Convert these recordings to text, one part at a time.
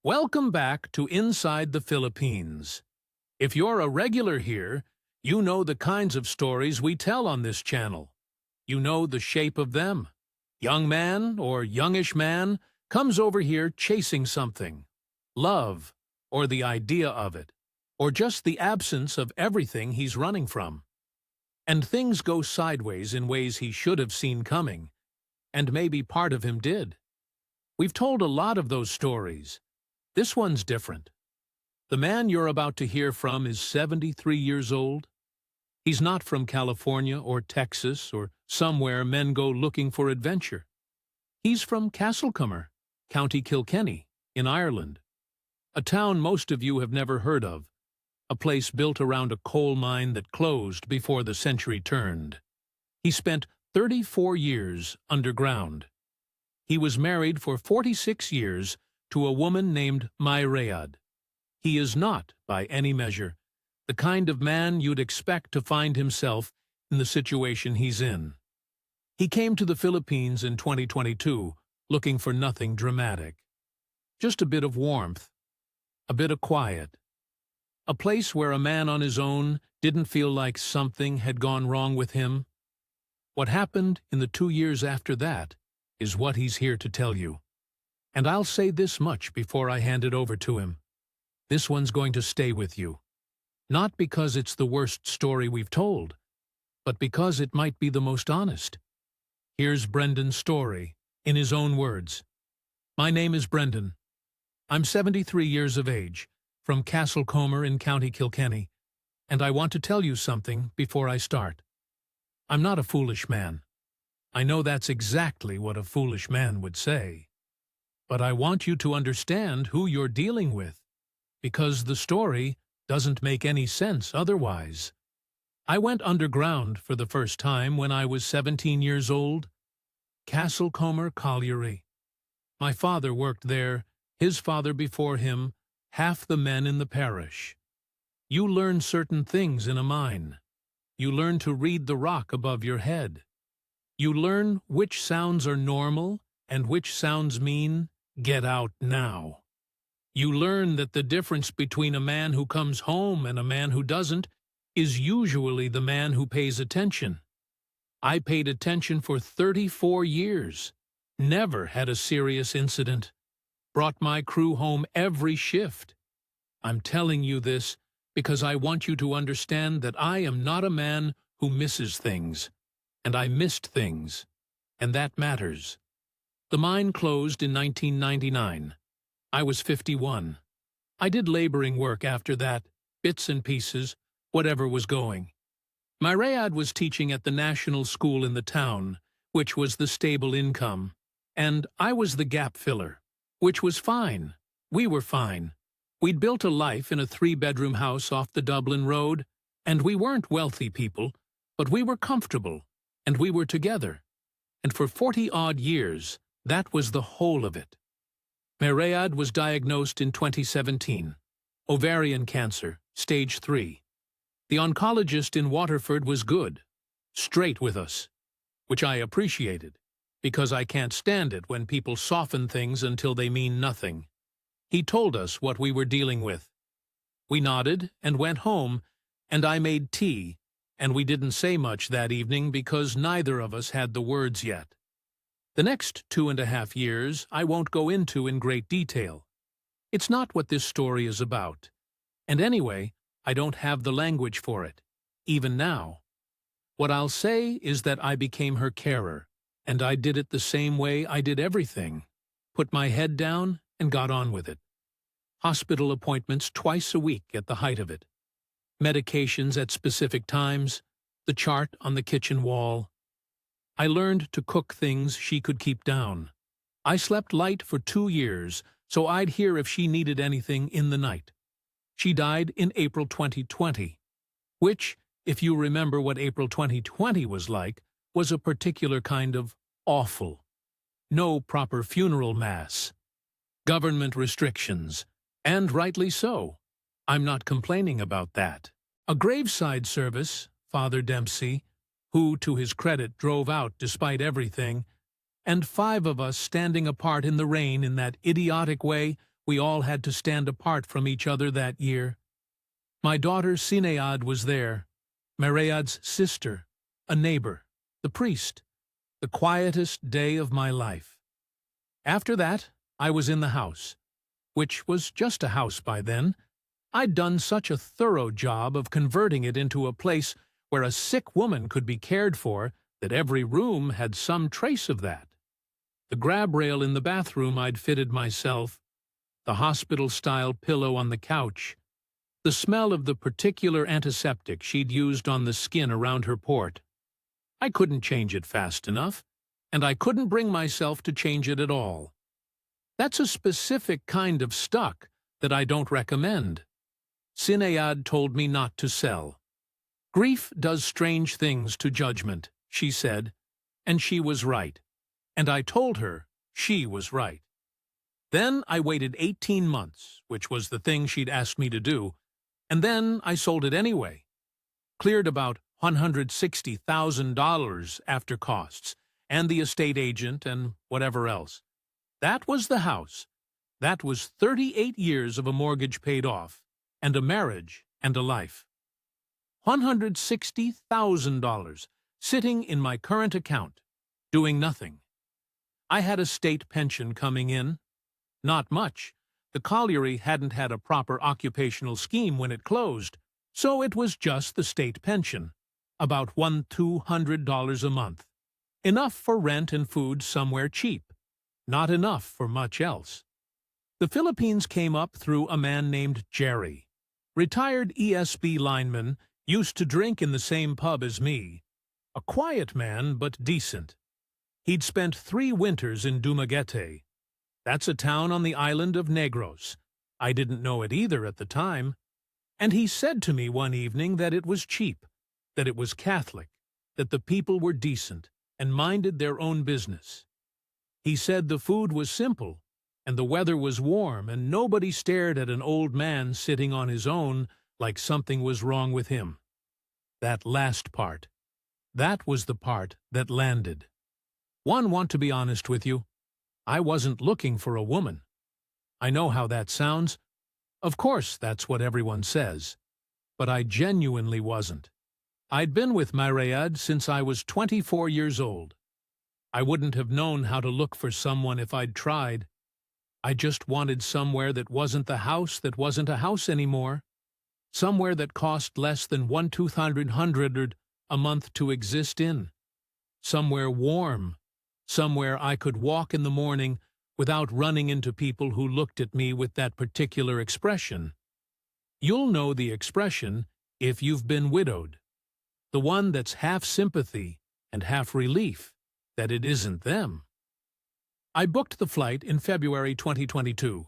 Welcome back to Inside the Philippines. If you're a regular here, you know the kinds of stories we tell on this channel. You know the shape of them. Young man or youngish man comes over here chasing something. Love, or the idea of it, or just the absence of everything he's running from. And things go sideways in ways he should have seen coming, and maybe part of him did. We've told a lot of those stories. This one's different. The man you're about to hear from is 73 years old. He's not from California or Texas or somewhere men go looking for adventure. He's from Castlecomer, County Kilkenny, in Ireland. A town most of you have never heard of, a place built around a coal mine that closed before the century turned. He spent 34 years underground. He was married for 46 years to a woman named Máiréad. He is not, by any measure, the kind of man you'd expect to find himself in the situation he's in. He came to the Philippines in 2022 looking for nothing dramatic. Just a bit of warmth, a bit of quiet. A place where a man on his own didn't feel like something had gone wrong with him. What happened in the 2 years after that is what he's here to tell you. And I'll say this much before I hand it over to him. This one's going to stay with you. Not because it's the worst story we've told, but because it might be the most honest. Here's Brendan's story, in his own words. My name is Brendan. I'm 73 years of age, from Castlecomer in County Kilkenny, and I want to tell you something before I start. I'm not a foolish man. I know that's exactly what a foolish man would say. But I want you to understand who you're dealing with, because the story doesn't make any sense otherwise. I went underground for the first time when I was 17 years old. Castlecomer Colliery. My father worked there, his father before him, half the men in the parish. You learn certain things in a mine. You learn to read the rock above your head. You learn which sounds are normal and which sounds mean, get out now. You learn that the difference between a man who comes home and a man who doesn't is usually the man who pays attention. I paid attention for 34 years, never had a serious incident, brought my crew home every shift. I'm telling you this because I want you to understand that I am not a man who misses things, and I missed things, and that matters. The mine closed in 1999. I was 51. I did laboring work after that, bits and pieces, whatever was going. Máiréad was teaching at the national school in the town, which was the stable income, and I was the gap filler, which was fine. We were fine. We'd built a life in a 3-bedroom house off the Dublin Road, and we weren't wealthy people, but we were comfortable, and we were together. And for 40-odd years, that was the whole of it. Máiréad was diagnosed in 2017. Ovarian cancer, stage 3. The oncologist in Waterford was good, straight with us, which I appreciated, because I can't stand it when people soften things until they mean nothing. He told us what we were dealing with. We nodded and went home, and I made tea, and we didn't say much that evening because neither of us had the words yet. The next 2.5 years I won't go into in great detail. It's not what this story is about. And anyway, I don't have the language for it, even now. What I'll say is that I became her carer, and I did it the same way I did everything. Put my head down and got on with it. Hospital appointments twice a week at the height of it. Medications at specific times, the chart on the kitchen wall. I learned to cook things she could keep down. I slept light for 2 years, so I'd hear if she needed anything in the night. She died in April 2020, which, if you remember what April 2020 was like, was a particular kind of awful. No proper funeral mass. Government restrictions, and rightly so. I'm not complaining about that. A graveside service, Father Dempsey, who, to his credit, drove out despite everything, and 5 of us standing apart in the rain in that idiotic way we all had to stand apart from each other that year. My daughter Máiréad was there, Máiréad's sister, a neighbor, the priest, the quietest day of my life. After that, I was in the house, which was just a house by then. I'd done such a thorough job of converting it into a place where a sick woman could be cared for that every room had some trace of that. The grab rail in the bathroom I'd fitted myself, the hospital-style pillow on the couch, the smell of the particular antiseptic she'd used on the skin around her port. I couldn't change it fast enough, and I couldn't bring myself to change it at all. That's a specific kind of stuck that I don't recommend. Máiréad told me not to sell. Grief does strange things to judgment, she said, and she was right. And I told her she was right. Then I waited 18 months, which was the thing she'd asked me to do, and then I sold it anyway. Cleared about $160,000 after costs, and the estate agent and whatever else. That was the house. That was 38 years of a mortgage paid off, and a marriage and a life. $160,000 sitting in my current account, doing nothing. I had a state pension coming in. Not much. The colliery hadn't had a proper occupational scheme when it closed, so it was just the state pension, about $200 a month. Enough for rent and food somewhere cheap. Not enough for much else. The Philippines came up through a man named Jerry. Retired ESB lineman, used to drink in the same pub as me. A quiet man, but decent. He'd spent 3 winters in Dumaguete. That's a town on the island of Negros. I didn't know it either at the time. And he said to me one evening that it was cheap, that it was Catholic, that the people were decent and minded their own business. He said the food was simple, and the weather was warm, and nobody stared at an old man sitting on his own like something was wrong with him. That last part. That was the part that landed. Want to be honest with you? I wasn't looking for a woman. I know how that sounds. Of course, that's what everyone says. But I genuinely wasn't. I'd been with Máiréad since I was 24 years old. I wouldn't have known how to look for someone if I'd tried. I just wanted somewhere that wasn't the house that wasn't a house anymore. Somewhere that cost less than $1,200 a month to exist in. Somewhere warm. Somewhere I could walk in the morning without running into people who looked at me with that particular expression. You'll know the expression if you've been widowed. The one that's half sympathy and half relief that it isn't them. I booked the flight in February 2022,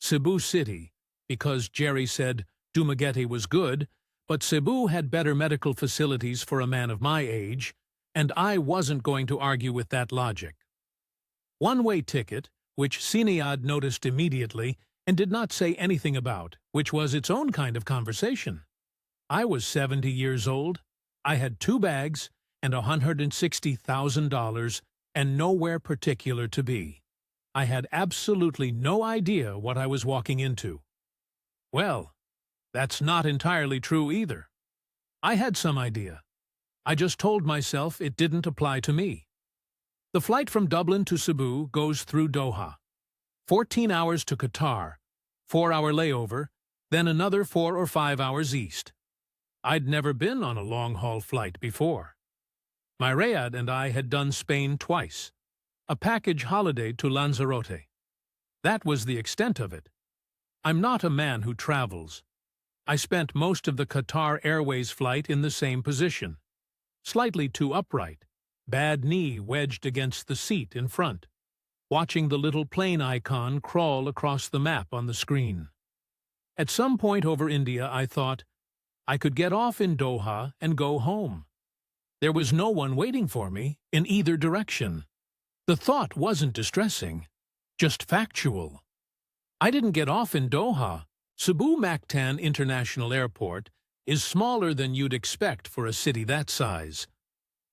Cebu City, because Jerry said Dumaguete was good, but Cebu had better medical facilities for a man of my age, and I wasn't going to argue with that logic. One-way ticket, which Máiréad noticed immediately and did not say anything about, which was its own kind of conversation. I was 70 years old, I had 2 bags and $160,000 and nowhere particular to be. I had absolutely no idea what I was walking into. Well, that's not entirely true either. I had some idea. I just told myself it didn't apply to me. The flight from Dublin to Cebu goes through Doha. 14 hours to Qatar, 4-hour layover, then another 4 or 5 hours east. I'd never been on a long-haul flight before. Máiréad and I had done Spain twice, a package holiday to Lanzarote. That was the extent of it. I'm not a man who travels. I spent most of the Qatar Airways flight in the same position. Slightly too upright, bad knee wedged against the seat in front, watching the little plane icon crawl across the map on the screen. At some point over India, I thought, I could get off in Doha and go home. There was no one waiting for me in either direction. The thought wasn't distressing, just factual. I didn't get off in Doha. Cebu Mactan International Airport is smaller than you'd expect for a city that size.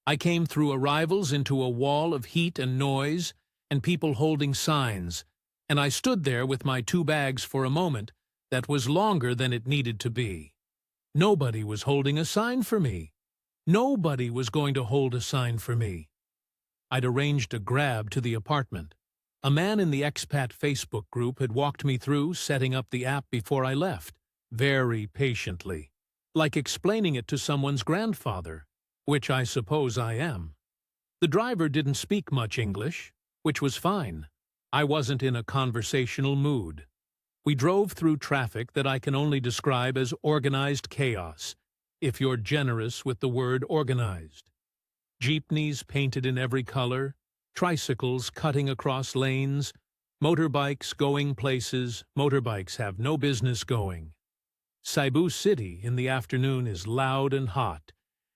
I came through arrivals into a wall of heat and noise and people holding signs, and I stood there with my 2 bags for a moment that was longer than it needed to be. Nobody was holding a sign for me. Nobody was going to hold a sign for me. I'd arranged a grab to the apartment. A man in the expat Facebook group had walked me through setting up the app before I left, very patiently, like explaining it to someone's grandfather, which I suppose I am. The driver didn't speak much English, which was fine. I wasn't in a conversational mood. We drove through traffic that I can only describe as organized chaos, if you're generous with the word organized. Jeepneys painted in every color, tricycles cutting across lanes, motorbikes going places motorbikes have no business going. Cebu City in the afternoon is loud and hot,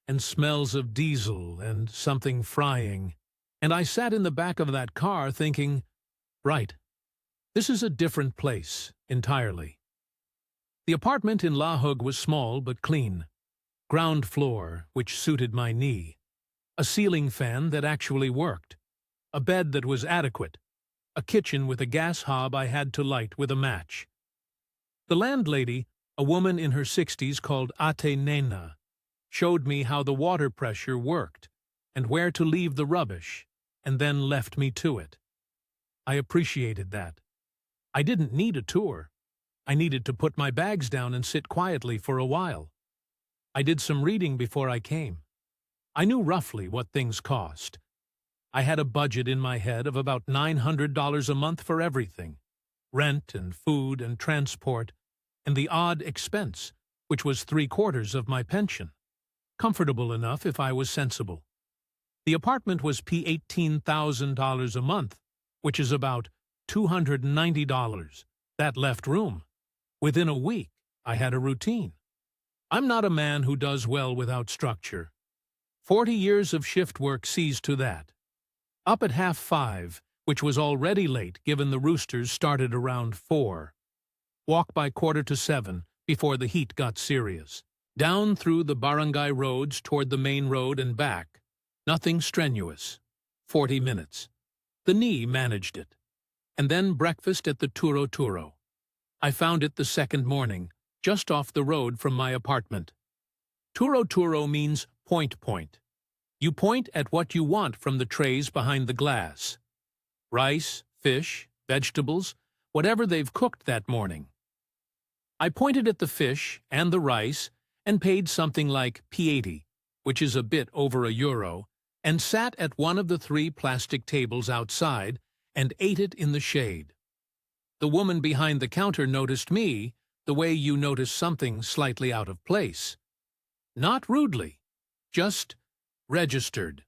and smells of diesel and something frying, and I sat in the back of that car thinking, right, this is a different place entirely. The apartment in La Hogue was small but clean. Ground floor, which suited my knee. A ceiling fan that actually worked. A bed that was adequate. A kitchen with a gas hob I had to light with a match. The landlady, a woman in her 60s called Ate Nena, showed me how the water pressure worked and where to leave the rubbish, and then left me to it. I appreciated that. I didn't need a tour. I needed to put my bags down and sit quietly for a while. I did some reading before I came. I knew roughly what things cost. I had a budget in my head of about $900 a month for everything, rent and food and transport, and the odd expense, which was 3/4 of my pension. Comfortable enough if I was sensible. The apartment was $18,000 a month, which is about $290. That left room. Within a week, I had a routine. I'm not a man who does well without structure. 40 years of shift work sees to that. Up at 5:30, which was already late given the roosters started around 4. Walk by 6:45 before the heat got serious. Down through the barangay roads toward the main road and back. Nothing strenuous. 40 minutes. The knee managed it. And then breakfast at the Turo Turo. I found it the second morning, just off the road from my apartment. Turo Turo means point. You point at what you want from the trays behind the glass. Rice, fish, vegetables, whatever they've cooked that morning. I pointed at the fish and the rice and paid something like P80, which is a bit over €1, and sat at one of the 3 plastic tables outside and ate it in the shade. The woman behind the counter noticed me the way you notice something slightly out of place. Not rudely, just registered.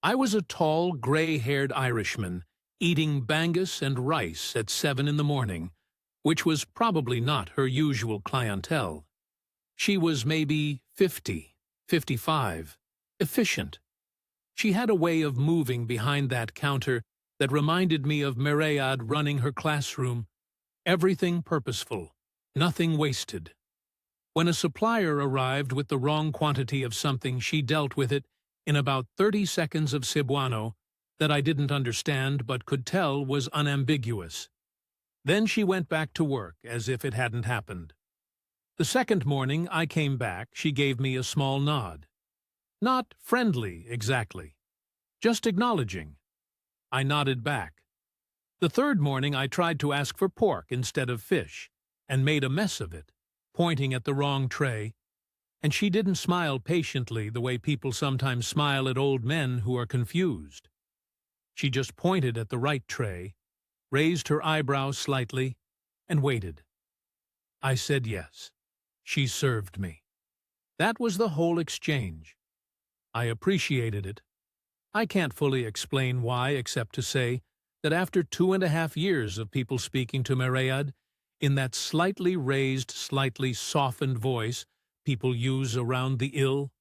I was a tall, gray-haired Irishman eating bangus and rice at 7 in the morning, which was probably not her usual clientele. She was maybe 50, 55, efficient. She had a way of moving behind that counter that reminded me of Máiréad running her classroom. Everything purposeful, nothing wasted. When a supplier arrived with the wrong quantity of something, she dealt with it in about 30 seconds of Cebuano that I didn't understand but could tell was unambiguous. Then she went back to work as if it hadn't happened. The second morning I came back, she gave me a small nod. Not friendly, exactly. Just acknowledging. I nodded back. The third morning I tried to ask for pork instead of fish, and made a mess of it, pointing at the wrong tray, and she didn't smile patiently the way people sometimes smile at old men who are confused. She just pointed at the right tray, raised her eyebrows slightly, and waited. I said yes. She served me. That was the whole exchange. I appreciated it. I can't fully explain why except to say that after 2.5 years of people speaking to Máiréad in that slightly raised, slightly softened voice people use around the ill,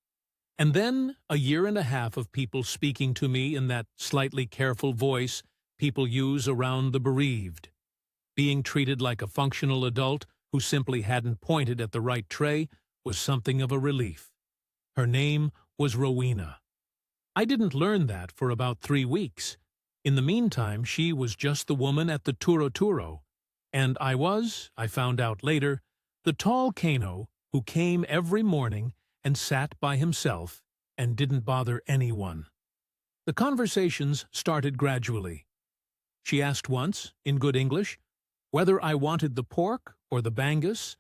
and then a 1.5 years of people speaking to me in that slightly careful voice people use around the bereaved, being treated like a functional adult who simply hadn't pointed at the right tray was something of a relief. Her name was Rowena. I didn't learn that for about 3 weeks, In the meantime, she was just the woman at the Turo, and I found out later, the tall Kano who came every morning and sat by himself and didn't bother anyone. The conversations started gradually. She asked once, in good English, whether I wanted the pork or the bangus,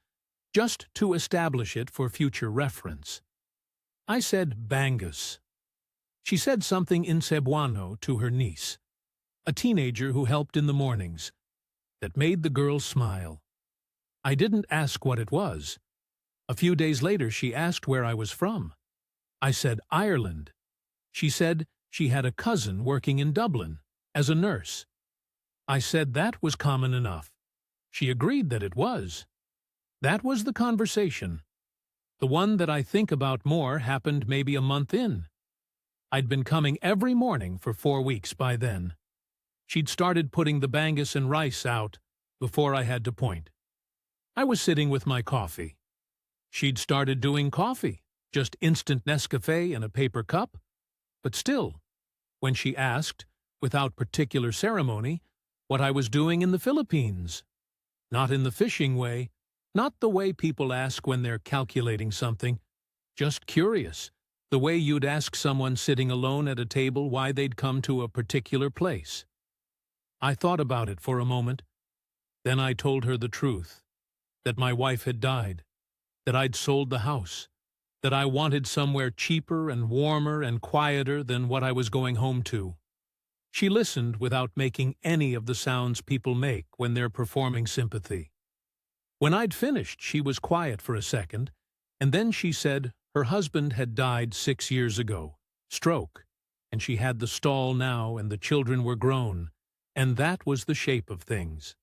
just to establish it for future reference. I said bangus. She said something in Cebuano to her niece, a teenager who helped in the mornings, that made the girl smile. I didn't ask what it was. A few days later she asked where I was from. I said Ireland. She said she had a cousin working in Dublin as a nurse. I said that was common enough. She agreed that it was. That was the conversation. The one that I think about more happened maybe a month in. I'd been coming every morning for 4 weeks by then. She'd started putting the bangus and rice out before I had to point. I was sitting with my coffee. She'd started doing coffee, just instant Nescafé in a paper cup. But still, when she asked, without particular ceremony, what I was doing in the Philippines. Not in the fishing way, not the way people ask when they're calculating something, just curious, the way you'd ask someone sitting alone at a table why they'd come to a particular place. I thought about it for a moment. Then I told her the truth, that my wife had died, that I'd sold the house, that I wanted somewhere cheaper and warmer and quieter than what I was going home to. She listened without making any of the sounds people make when they're performing sympathy. When I'd finished, she was quiet for a second, and then she said her husband had died 6 years ago, stroke, and she had the stall now and the children were grown, and that was the shape of things.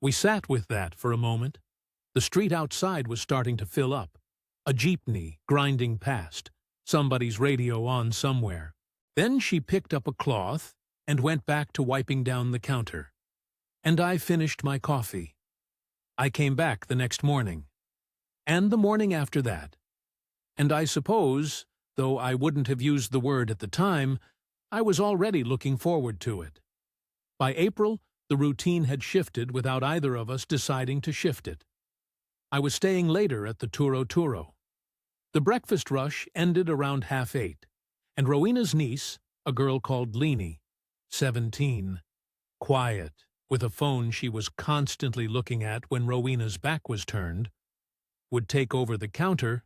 We sat with that for a moment. The street outside was starting to fill up, a jeepney grinding past, somebody's radio on somewhere. Then she picked up a cloth and went back to wiping down the counter. And I finished my coffee. I came back the next morning, and the morning after that. And I suppose, though I wouldn't have used the word at the time, I was already looking forward to it. By April, the routine had shifted without either of us deciding to shift it. I was staying later at the Turo. The breakfast rush ended around 7:30, and Rowena's niece, a girl called Leanie, 17, quiet, with a phone she was constantly looking at when Rowena's back was turned, would take over the counter,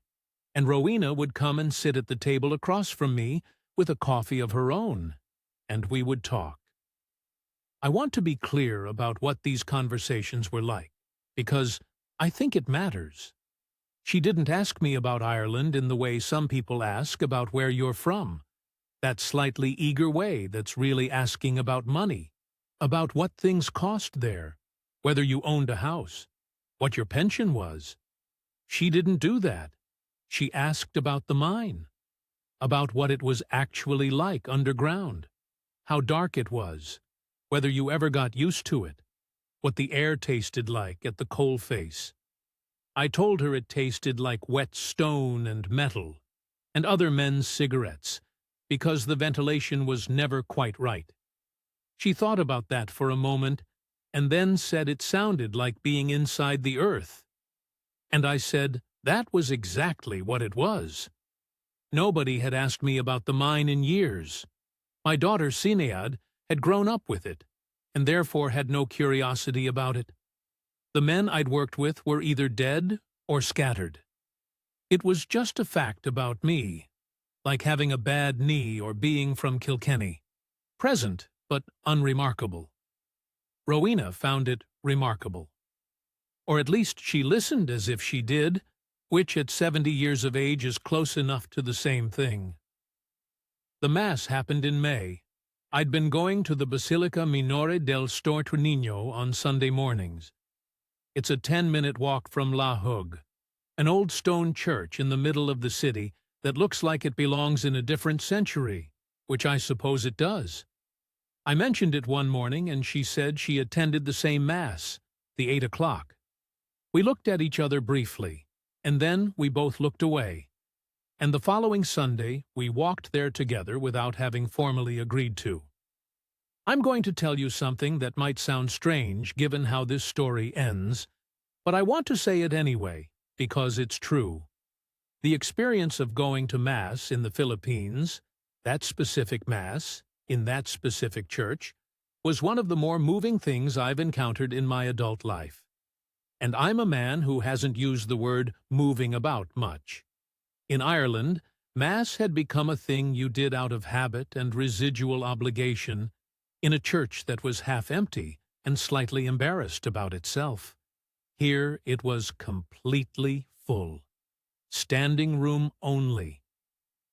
and Rowena would come and sit at the table across from me with a coffee of her own, and we would talk. I want to be clear about what these conversations were like, because I think it matters. She didn't ask me about Ireland in the way some people ask about where you're from, that slightly eager way that's really asking about money, about what things cost there, whether you owned a house, what your pension was. She didn't do that. She asked about the mine, about what it was actually like underground, how dark it was, whether you ever got used to it, what the air tasted like at the coalface. I told her it tasted like wet stone and metal, and other men's cigarettes, because the ventilation was never quite right. She thought about that for a moment, and then said it sounded like being inside the earth. And I said that was exactly what it was. Nobody had asked me about the mine in years. My daughter Máiréad had grown up with it, and therefore had no curiosity about it. The men I'd worked with were either dead or scattered. It was just a fact about me, like having a bad knee or being from Kilkenny. Present, but unremarkable. Rowena found it remarkable. Or at least she listened as if she did, which at 70 years of age is close enough to the same thing. The Mass happened in May. I'd been going to the Basilica Minore del Storto Niño on Sunday mornings. It's a 10-minute walk from La Hogue, an old stone church in the middle of the city that looks like it belongs in a different century, which I suppose it does. I mentioned it one morning, and she said she attended the same Mass, the 8 o'clock. We looked at each other briefly, and then we both looked away. And the following Sunday we walked there together without having formally agreed to. I'm going to tell you something that might sound strange given how this story ends, but I want to say it anyway, because it's true. The experience of going to Mass in the Philippines, that specific Mass, in that specific church, was one of the more moving things I've encountered in my adult life. And I'm a man who hasn't used the word moving about much. In Ireland, Mass had become a thing you did out of habit and residual obligation in a church that was half empty and slightly embarrassed about itself. Here it was completely full. Standing room only.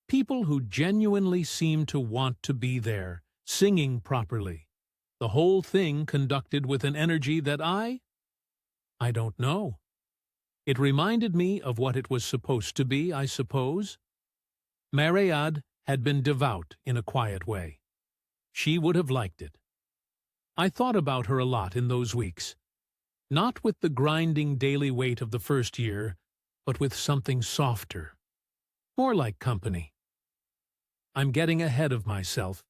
People who genuinely seemed to want to be there, singing properly. The whole thing conducted with an energy that I don't know. It reminded me of what it was supposed to be, I suppose. Máiréad had been devout in a quiet way. She would have liked it. I thought about her a lot in those weeks. Not with the grinding daily weight of the first year, but with something softer. More like company. I'm getting ahead of myself.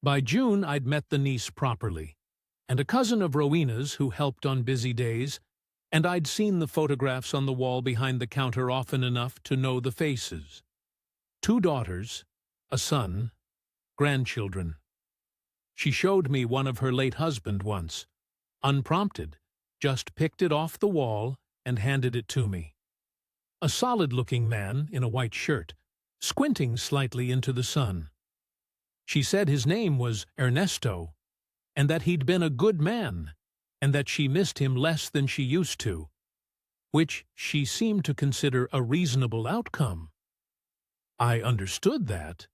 By June, I'd met the niece properly, and a cousin of Rowena's who helped on busy days, and I'd seen the photographs on the wall behind the counter often enough to know the faces. 2 daughters, a son, grandchildren. She showed me one of her late husband once, unprompted, just picked it off the wall and handed it to me. A solid-looking man in a white shirt, squinting slightly into the sun. She said his name was Ernesto, and that he'd been a good man, and that she missed him less than she used to, which she seemed to consider a reasonable outcome. I understood that.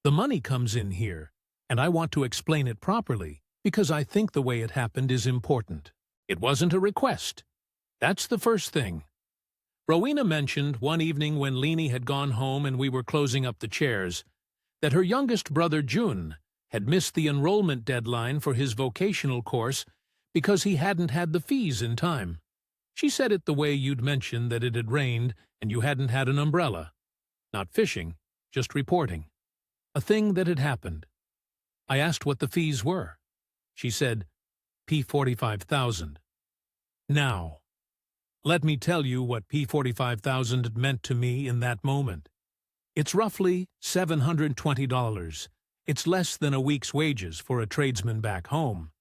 The money comes in here, and I want to explain it properly, because I think the way it happened is important. It wasn't a request. That's the first thing. Rowena mentioned one evening when Leanie had gone home and we were closing up the chairs, that her youngest brother June had missed the enrollment deadline for his vocational course because he hadn't had the fees in time. She said it the way you'd mentioned that it had rained and you hadn't had an umbrella. Not fishing, just reporting. A thing that had happened. I asked what the fees were. She said, P45,000. Now, let me tell you what P45,000 meant to me in that moment. It's roughly $720. It's less than a week's wages for a tradesman back home.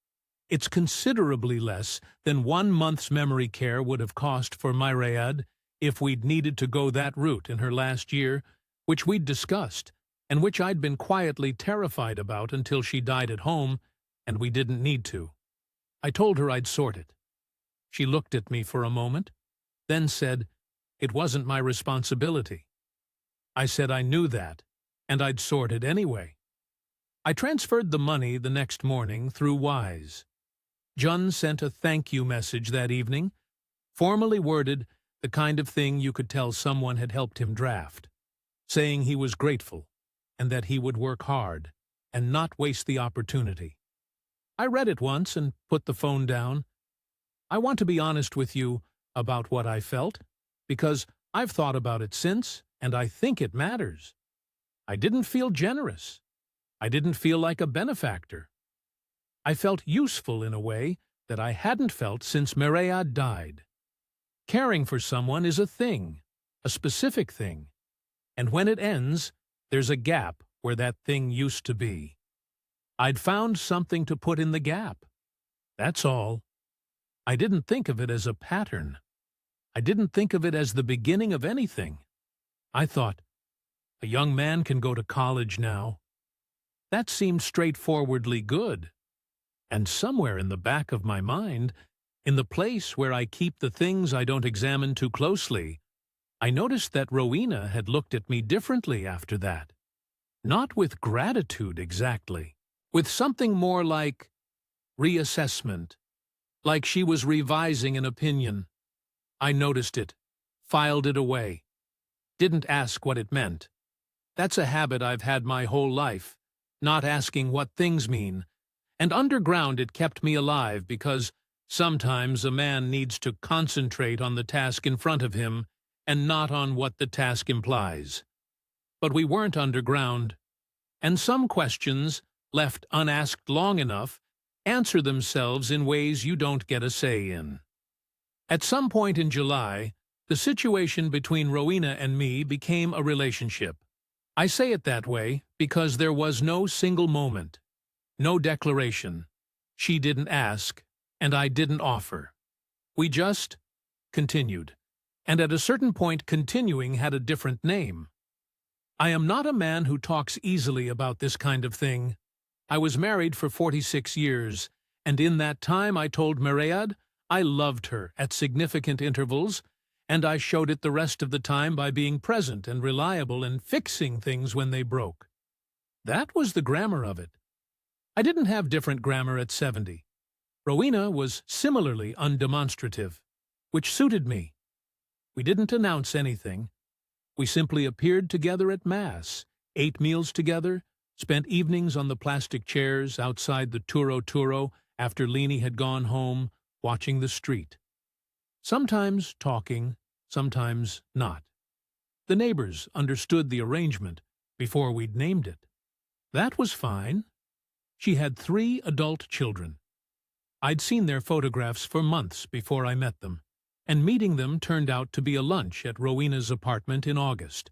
It's considerably less than 1 month's memory care would have cost for Máiréad if we'd needed to go that route in her last year, which we'd discussed, and which I'd been quietly terrified about until she died at home, and we didn't need to. I told her I'd sort it. She looked at me for a moment, then said, it wasn't my responsibility. I said I knew that, and I'd sort it anyway. I transferred the money the next morning through Wise. John sent a thank you message that evening, formally worded, the kind of thing you could tell someone had helped him draft, saying he was grateful and that he would work hard and not waste the opportunity. I read it once and put the phone down. I want to be honest with you about what I felt, because I've thought about it since, and I think it matters. I didn't feel generous. I didn't feel like a benefactor. I felt useful in a way that I hadn't felt since Máiréad died. Caring for someone is a thing, a specific thing, and when it ends, there's a gap where that thing used to be. I'd found something to put in the gap. That's all. I didn't think of it as a pattern. I didn't think of it as the beginning of anything. I thought, a young man can go to college now. That seemed straightforwardly good. And somewhere in the back of my mind, in the place where I keep the things I don't examine too closely, I noticed that Rowena had looked at me differently after that. Not with gratitude exactly, with something more like reassessment, like she was revising an opinion. I noticed it, filed it away, didn't ask what it meant. That's a habit I've had my whole life, not asking what things mean, and underground it kept me alive because sometimes a man needs to concentrate on the task in front of him and not on what the task implies. But we weren't underground, and some questions, left unasked long enough, answer themselves in ways you don't get a say in. At some point in July, the situation between Rowena and me became a relationship. I say it that way because there was no single moment, no declaration. She didn't ask, and I didn't offer. We just continued, and at a certain point continuing had a different name. I am not a man who talks easily about this kind of thing. I was married for 46 years, and in that time I told Máiréad I loved her at significant intervals, and I showed it the rest of the time by being present and reliable and fixing things when they broke. That was the grammar of it. I didn't have different grammar at 70. Rowena was similarly undemonstrative, which suited me. We didn't announce anything. We simply appeared together at Mass, ate meals together, spent evenings on the plastic chairs outside the Turo Turo after Leni had gone home, watching the street. Sometimes talking, sometimes not. The neighbors understood the arrangement before we'd named it. That was fine. She had 3 adult children. I'd seen their photographs for months before I met them, and meeting them turned out to be a lunch at Rowena's apartment in August.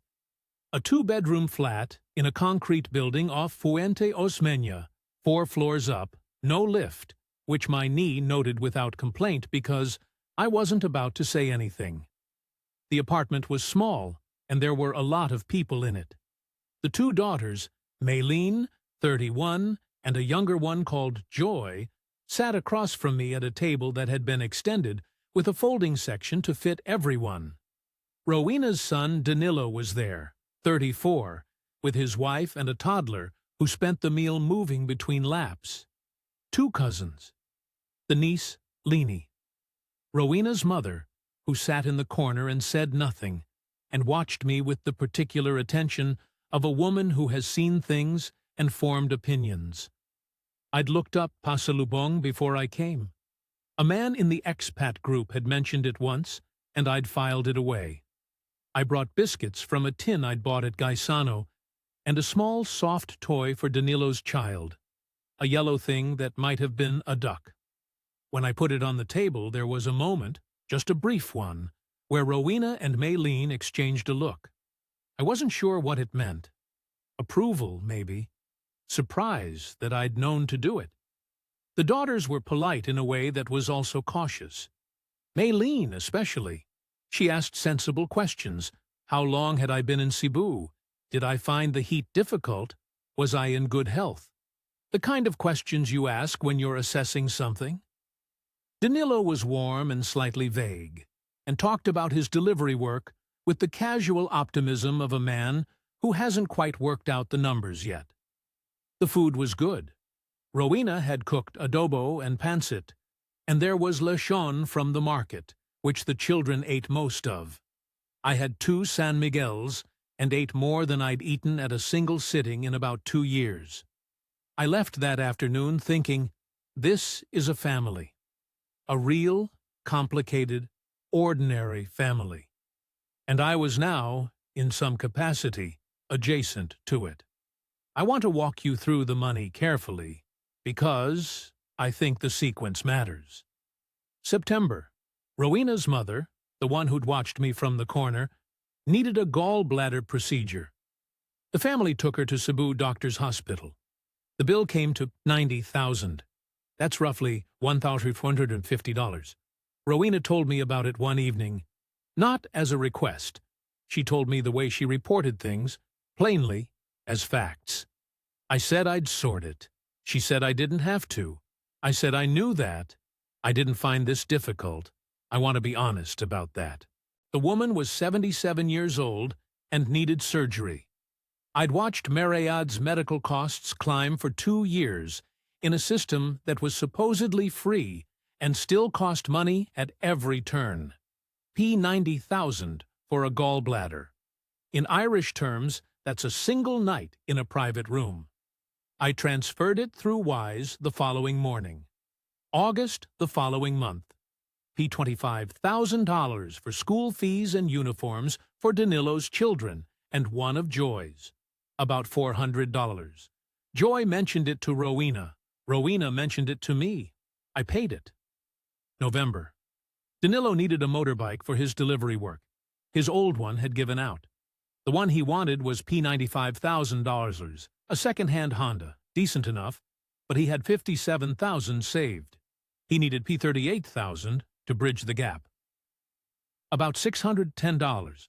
A 2-bedroom flat in a concrete building off Fuente Osmeña, 4 floors up, no lift, which my knee noted without complaint because I wasn't about to say anything. The apartment was small, and there were a lot of people in it. The 2 daughters, Máiréad, 31, and a younger one called Joy, sat across from me at a table that had been extended with a folding section to fit everyone. Rowena's son Danilo was there, 34, with his wife and a toddler who spent the meal moving between laps. 2 cousins. The niece, Leni. Rowena's mother, who sat in the corner and said nothing, and watched me with the particular attention of a woman who has seen things and formed opinions. I'd looked up Pasalubong before I came. A man in the expat group had mentioned it once, and I'd filed it away. I brought biscuits from a tin I'd bought at Gaisano, and a small soft toy for Danilo's child, a yellow thing that might have been a duck. When I put it on the table, there was a moment, just a brief one, where Rowena and Máiréad exchanged a look. I wasn't sure what it meant. Approval, maybe. Surprise that I'd known to do it. The daughters were polite in a way that was also cautious. Máiréad especially. She asked sensible questions. How long had I been in Cebu? Did I find the heat difficult? Was I in good health? The kind of questions you ask when you're assessing something. Danilo was warm and slightly vague, and talked about his delivery work with the casual optimism of a man who hasn't quite worked out the numbers yet. The food was good. Rowena had cooked adobo and pancit, and there was lechon from the market, which the children ate most of. I had 2 San Miguels and ate more than I'd eaten at a single sitting in about 2 years. I left that afternoon thinking, this is a family. A real, complicated, ordinary family. And I was now, in some capacity, adjacent to it. I want to walk you through the money carefully, because I think the sequence matters. September. Rowena's mother, the one who'd watched me from the corner, needed a gallbladder procedure. The family took her to Cebu Doctors Hospital. The bill came to $90,000. That's roughly $1,450. Rowena told me about it one evening, not as a request. She told me the way she reported things, plainly, as facts. I said I'd sort it. She said I didn't have to. I said I knew that. I didn't find this difficult. I want to be honest about that. The woman was 77 years old and needed surgery. I'd watched Máiréad's medical costs climb for 2 years in a system that was supposedly free and still cost money at every turn. $90,000 for a gallbladder. In Irish terms, that's a single night in a private room. I transferred it through Wise the following morning. August the following month. $25,000 for school fees and uniforms for Danilo's children and one of Joy's. About $400. Joy mentioned it to Rowena. Rowena mentioned it to me. I paid it. November. Danilo needed a motorbike for his delivery work. His old one had given out. The one he wanted was $95,000, a second-hand Honda, decent enough, but he had $57,000 saved. He needed $38,000 to bridge the gap. About $610.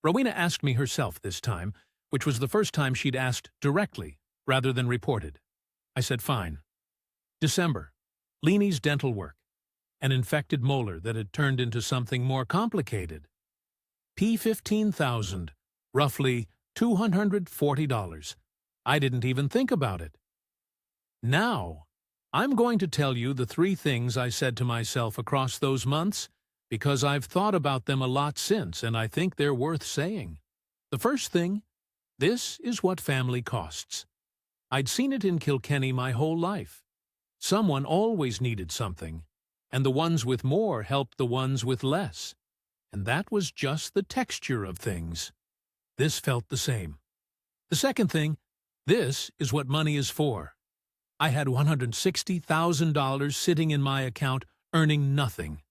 Rowena asked me herself this time, which was the first time she'd asked directly rather than reported. I said fine. December. Leanie's dental work. An infected molar that had turned into something more complicated. $15,000, roughly $240. I didn't even think about it. Now, I'm going to tell you the 3 things I said to myself across those months, because I've thought about them a lot since, and I think they're worth saying. The first thing, this is what family costs. I'd seen it in Kilkenny my whole life. Someone always needed something, and the ones with more helped the ones with less. And that was just the texture of things. This felt the same. The second thing, this is what money is for. I had $160,000 sitting in my account, earning nothing.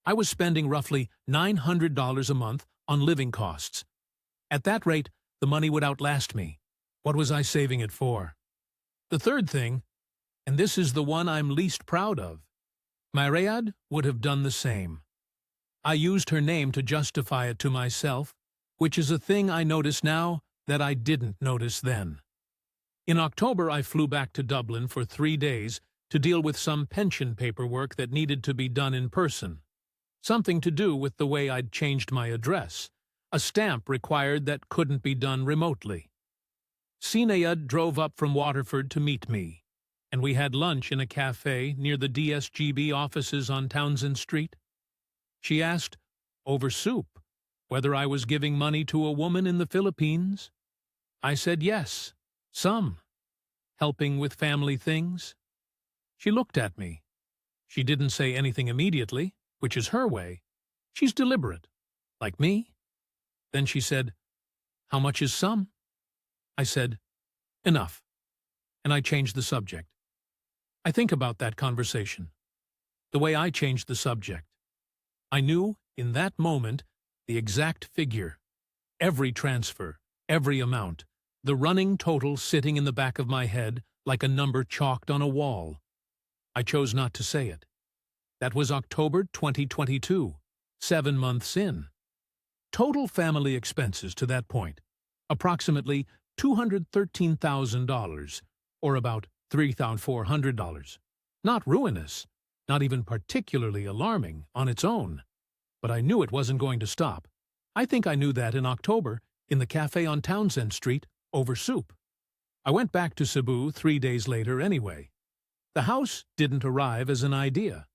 I was spending roughly $900 a month on living costs. At that rate, the money would outlast me. What was I saving it for? The third thing, and this is the one I'm least proud of, Máiréad would have done the same. I used her name to justify it to myself, which is a thing I notice now that I didn't notice then. In October, I flew back to Dublin for 3 days to deal with some pension paperwork that needed to be done in person. Something to do with the way I'd changed my address. A stamp required that couldn't be done remotely. Máiréad drove up from Waterford to meet me, and we had lunch in a cafe near the DSGB offices on Townsend Street. She asked, over soup, whether I was giving money to a woman in the Philippines. I said yes, some. Helping with family things. She looked at me. She didn't say anything immediately, which is her way. She's deliberate, like me. Then she said, how much is some? I said, enough, and I changed the subject. I think about that conversation, the way I changed the subject. I knew, in that moment, the exact figure, every transfer, every amount, the running total sitting in the back of my head like a number chalked on a wall. I chose not to say it. That was October 2022, 7 months in. Total family expenses to that point, approximately $213,000, or about $3,400. Not ruinous, not even particularly alarming on its own. But I knew it wasn't going to stop. I think I knew that in October, in the cafe on Townsend Street, over soup. I went back to Cebu 3 days later anyway. The house didn't arrive as an idea.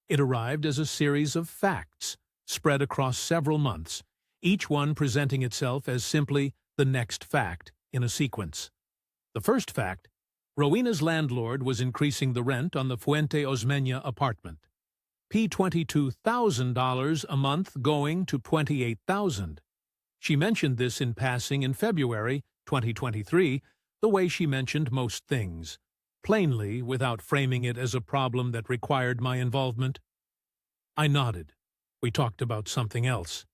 It arrived as a series of facts, spread across several months, each one presenting itself as simply the next fact in a sequence. The first fact, Rowena's landlord was increasing the rent on the Fuente Osmeña apartment. $22,000 a month going to $28,000. She mentioned this in passing in February 2023, the way she mentioned most things, plainly without framing it as a problem that required my involvement. I nodded. We talked about something else.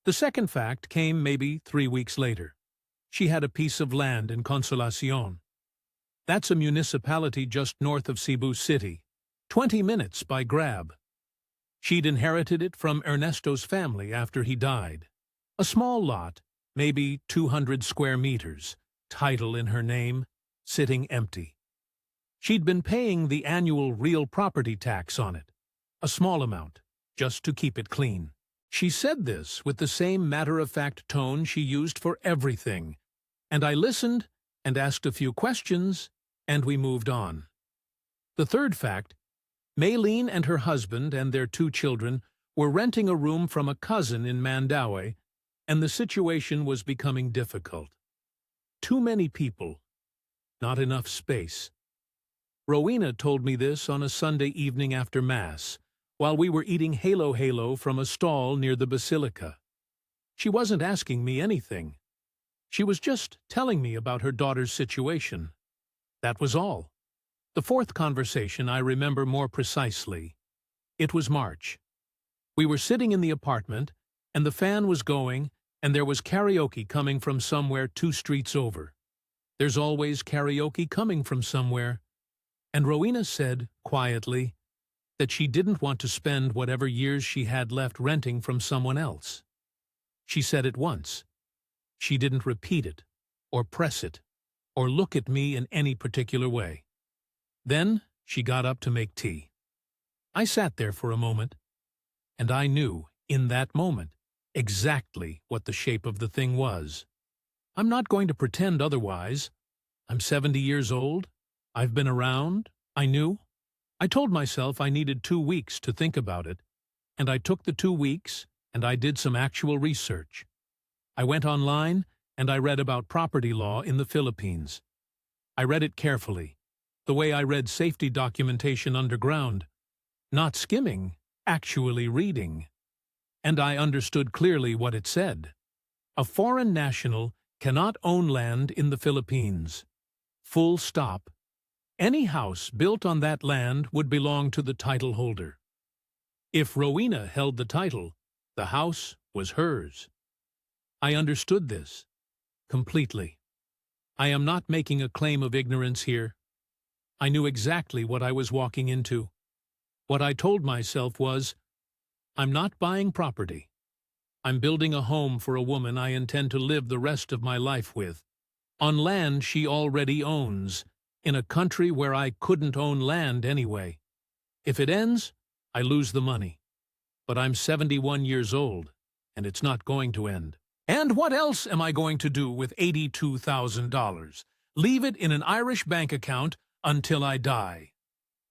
The second fact came maybe 3 weeks later. She had a piece of land in Consolacion. That's a municipality just north of Cebu City, 20 minutes by grab. She'd inherited it from Ernesto's family after he died. A small lot, maybe 200 square meters, title in her name, sitting empty. She'd been paying the annual real property tax on it, a small amount, just to keep it clean. She said this with the same matter-of-fact tone she used for everything, and I listened and asked a few questions, and we moved on. The third fact, Máiréad and her husband and their 2 children were renting a room from a cousin in Mandaue, and the situation was becoming difficult. Too many people, not enough space. Rowena told me this on a Sunday evening after Mass, while we were eating halo from a stall near the Basilica. She wasn't asking me anything. She was just telling me about her daughter's situation. That was all. The fourth conversation I remember more precisely. It was March. We were sitting in the apartment, and the fan was going, and there was karaoke coming from somewhere 2 streets over. There's always karaoke coming from somewhere. And Rowena said, quietly, that she didn't want to spend whatever years she had left renting from someone else. She said it once. She didn't repeat it, or press it, or look at me in any particular way. Then she got up to make tea. I sat there for a moment, and I knew, in that moment, exactly what the shape of the thing was. I'm not going to pretend otherwise. I'm 70 years old. I've been around. I knew. I told myself I needed 2 weeks to think about it, and I took the 2 weeks, and I did some actual research. I went online, and I read about property law in the Philippines. I read it carefully, the way I read safety documentation underground, not skimming, actually reading. And I understood clearly what it said. A foreign national cannot own land in the Philippines. Full stop. Any house built on that land would belong to the title holder. If Rowena held the title, the house was hers. I understood this completely. I am not making a claim of ignorance here. I knew exactly what I was walking into. What I told myself was, I'm not buying property. I'm building a home for a woman I intend to live the rest of my life with, on land she already owns, in a country where I couldn't own land anyway. If it ends, I lose the money. But I'm 71 years old, and it's not going to end. And what else am I going to do with $82,000? Leave it in an Irish bank account until I die.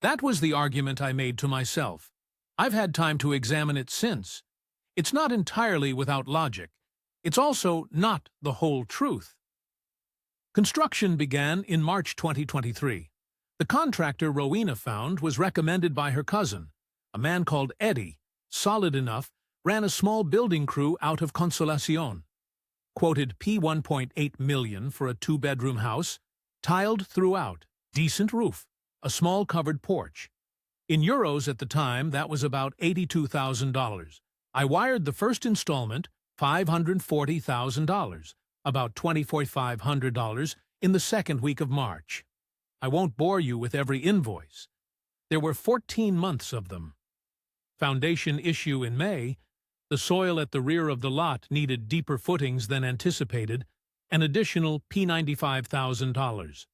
That was the argument I made to myself. I've had time to examine it since. It's not entirely without logic. It's also not the whole truth. Construction began in March 2023. The contractor Rowena found was recommended by her cousin, a man called Eddie, solid enough, ran a small building crew out of Consolacion. Quoted P1.8 million for a 2-bedroom house, tiled throughout, decent roof, a small covered porch. In euros at the time, that was about $82,000. I wired the first installment, $540,000, about $2,400 in the second week of March. I won't bore you with every invoice. There were 14 months of them. Foundation issue in May. The soil at the rear of the lot needed deeper footings than anticipated, an additional P95,000.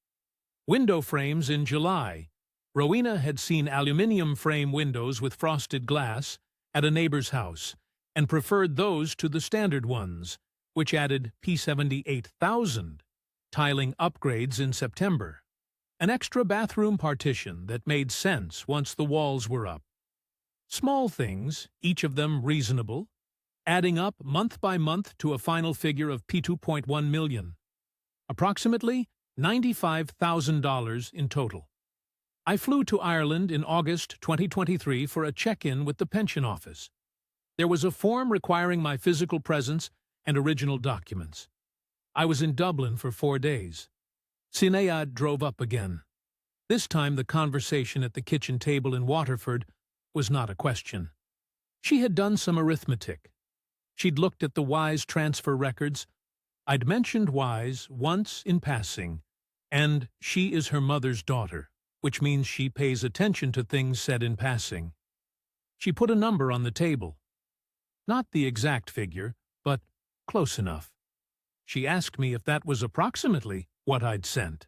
Window frames in July. Rowena had seen aluminum frame windows with frosted glass at a neighbor's house and preferred those to the standard ones, which added P78,000. Tiling upgrades in September. An extra bathroom partition that made sense once the walls were up. Small things, each of them reasonable, adding up month by month to a final figure of P2.1 million. Approximately $95,000 in total. I flew to Ireland in August 2023 for a check-in with the pension office. There was a form requiring my physical presence and original documents. I was in Dublin for 4 days. Máiréad drove up again. This time the conversation at the kitchen table in Waterford was not a question. She had done some arithmetic. She'd looked at the Wise transfer records. I'd mentioned Wise once in passing, and she is her mother's daughter, which means she pays attention to things said in passing. She put a number on the table. Not the exact figure, but close enough. She asked me if that was approximately what I'd sent.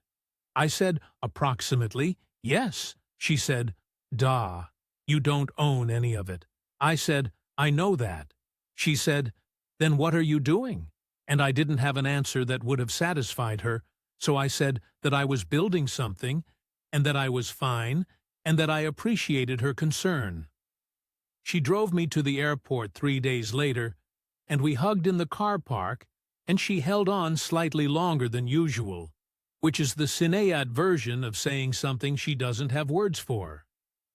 I said, approximately, yes. She said, duh, you don't own any of it. I said, I know that. She said, then what are you doing? And I didn't have an answer that would have satisfied her, so I said that I was building something, and that I was fine, and that I appreciated her concern. She drove me to the airport 3 days later, and we hugged in the car park, and she held on slightly longer than usual, which is the Máiréad version of saying something she doesn't have words for.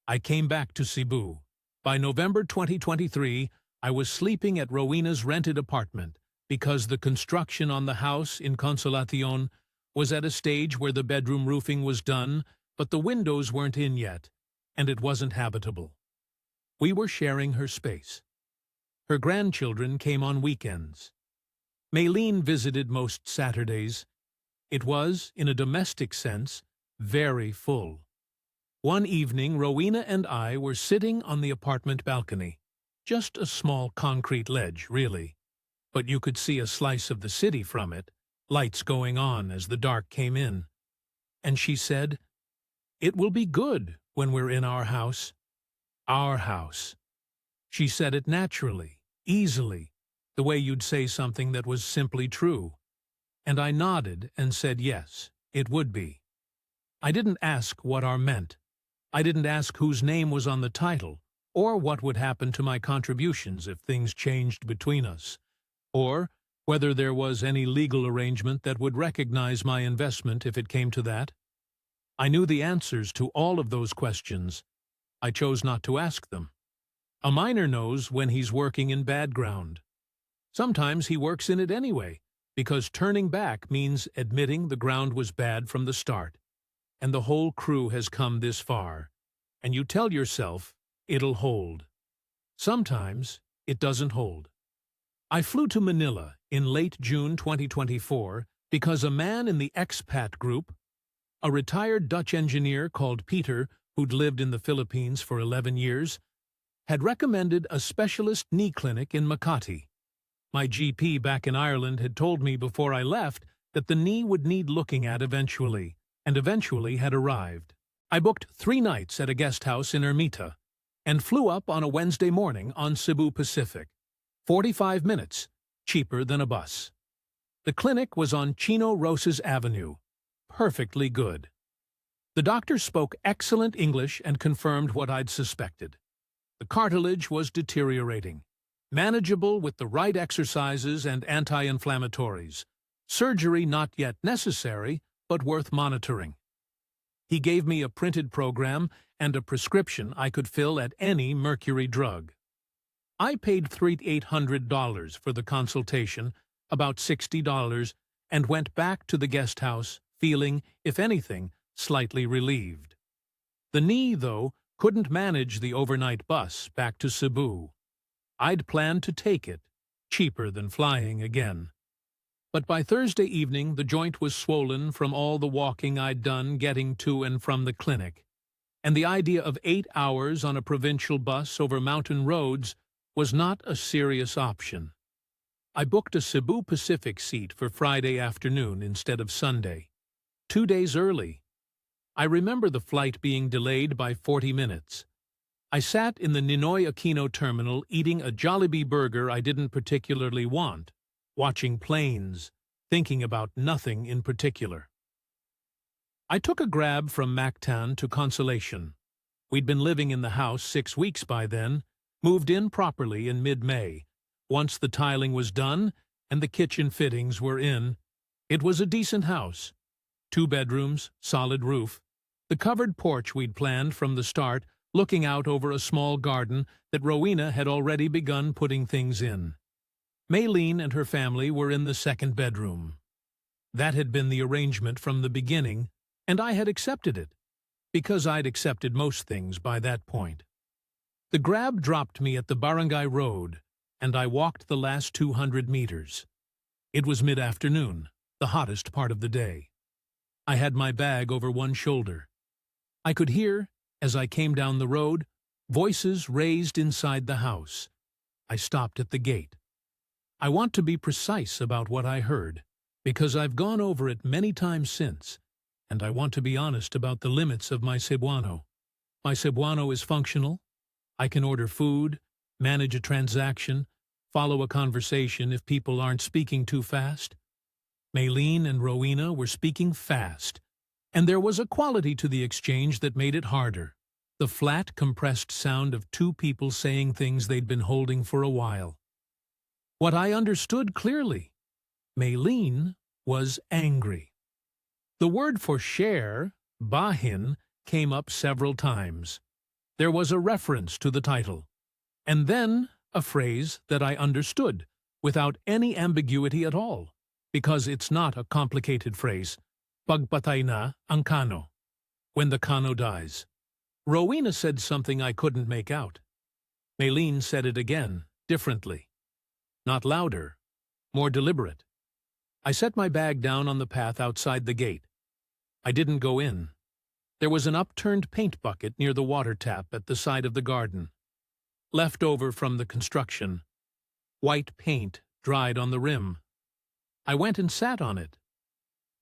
I came back to Cebu. By November 2023, I was sleeping at Rowena's rented apartment because the construction on the house in Consolacion was at a stage where the bedroom roofing was done, but the windows weren't in yet, and it wasn't habitable. We were sharing her space. Her grandchildren came on weekends. Máiréad visited most Saturdays. It was, in a domestic sense, very full. One evening, Rowena and I were sitting on the apartment balcony. Just a small concrete ledge, really. But you could see a slice of the city from it, lights going on as the dark came in. And she said, "It will be good when we're in our house." Our house. She said it naturally, easily, the way you'd say something that was simply true. And I nodded and said yes, it would be. I didn't ask what our meant. I didn't ask whose name was on the title, or what would happen to my contributions if things changed between us, or whether there was any legal arrangement that would recognize my investment if it came to that. I knew the answers to all of those questions. I chose not to ask them. A miner knows when he's working in bad ground. Sometimes he works in it anyway, because turning back means admitting the ground was bad from the start, and the whole crew has come this far, and you tell yourself it'll hold. Sometimes it doesn't hold. I flew to Manila in late June 2024 because a man in the expat group, a retired Dutch engineer called Peter, who'd lived in the Philippines for 11 years, had recommended a specialist knee clinic in Makati. My GP back in Ireland had told me before I left that the knee would need looking at eventually, and eventually had arrived. I booked 3 nights at a guest house in Ermita and flew up on a Wednesday morning on Cebu Pacific. 45 minutes, cheaper than a bus. The clinic was on Chino Rosas Avenue. Perfectly good. The doctor spoke excellent English and confirmed what I'd suspected. The cartilage was deteriorating. Manageable with the right exercises and anti-inflammatories. Surgery not yet necessary, but worth monitoring. He gave me a printed program and a prescription I could fill at any mercury drug. I paid $3,800 for the consultation, about $60, and went back to the guest house, feeling, if anything, slightly relieved. The knee, though, couldn't manage the overnight bus back to Cebu. I'd planned to take it, cheaper than flying again. But by Thursday evening, the joint was swollen from all the walking I'd done getting to and from the clinic, and the idea of 8 hours on a provincial bus over mountain roads was not a serious option. I booked a Cebu Pacific seat for Friday afternoon instead of Sunday, 2 days early. I remember the flight being delayed by 40 minutes. I sat in the Ninoy Aquino terminal eating a Jollibee burger I didn't particularly want, watching planes, thinking about nothing in particular. I took a grab from Mactan to Consolation. We'd been living in the house 6 weeks by then, moved in properly in mid-May. Once the tiling was done and the kitchen fittings were in, it was a decent house. 2 bedrooms, solid roof. The covered porch we'd planned from the start, looking out over a small garden that Rowena had already begun putting things in. Máiréad and her family were in the 2nd bedroom. That had been the arrangement from the beginning, and I had accepted it, because I'd accepted most things by that point. The grab dropped me at the barangay road, and I walked the last 200 meters. It was mid-afternoon, the hottest part of the day. I had my bag over one shoulder. I could hear, as I came down the road, voices raised inside the house. I stopped at the gate. I want to be precise about what I heard, because I've gone over it many times since, and I want to be honest about the limits of my Cebuano. My Cebuano is functional. I can order food, manage a transaction, follow a conversation if people aren't speaking too fast. Máiréad and Rowena were speaking fast, and there was a quality to the exchange that made it harder. The flat, compressed sound of 2 people saying things they'd been holding for a while. What I understood clearly, Máiréad was angry. The word for share, bahin, came up several times. There was a reference to the title, and then a phrase that I understood, without any ambiguity at all, because it's not a complicated phrase. Pagpatay na ang kano. When the kano dies. Rowena said something I couldn't make out. Máiréad said it again, differently. Not louder, more deliberate. I set my bag down on the path outside the gate. I didn't go in. There was an upturned paint bucket near the water tap at the side of the garden. Left over from the construction. White paint dried on the rim. I went and sat on it.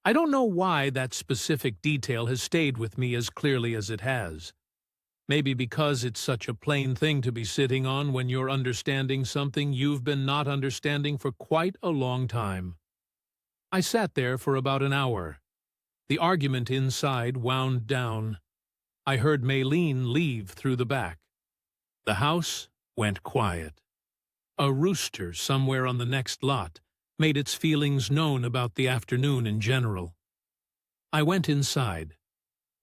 I don't know why that specific detail has stayed with me as clearly as it has. Maybe because it's such a plain thing to be sitting on when you're understanding something you've been not understanding for quite a long time. I sat there for about an hour. The argument inside wound down. I heard Máiréad leave through the back. The house went quiet. A rooster somewhere on the next lot made its feelings known about the afternoon in general. I went inside.